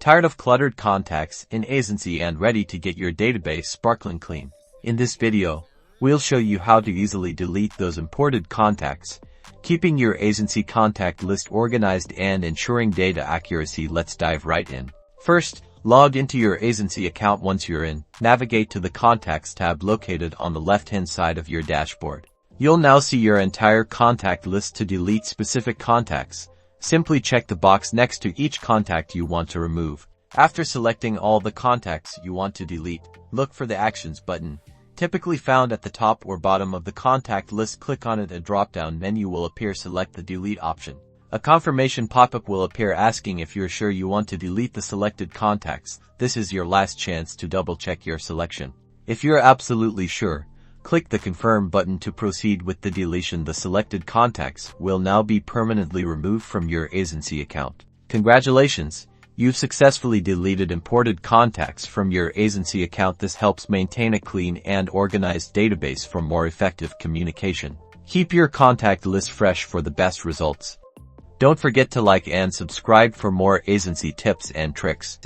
Tired of cluttered contacts in Aisensy and ready to get your database sparkling clean? In this video, we'll show you how to easily delete those imported contacts, keeping your Aisensy contact list organized and ensuring data accuracy. Let's dive right in. First, log into your Aisensy account. Once you're in, navigate to the Contacts tab located on the left-hand side of your dashboard. You'll now see your entire contact list. To delete specific contacts, simply check the box next to each contact you want to remove. After selecting all the contacts you want to delete, look for the Actions button, typically found at the top or bottom of the contact list. Click on it. A drop-down menu will appear. Select the Delete option. A confirmation pop-up will appear asking if you're sure you want to delete the selected contacts. This is your last chance to double-check your selection. If you're absolutely sure, click the Confirm button to proceed with the deletion. The selected contacts will now be permanently removed from your Aisensy account. Congratulations! You've successfully deleted imported contacts from your Aisensy account. This helps maintain a clean and organized database for more effective communication. Keep your contact list fresh for the best results. Don't forget to like and subscribe for more Aisensy tips and tricks.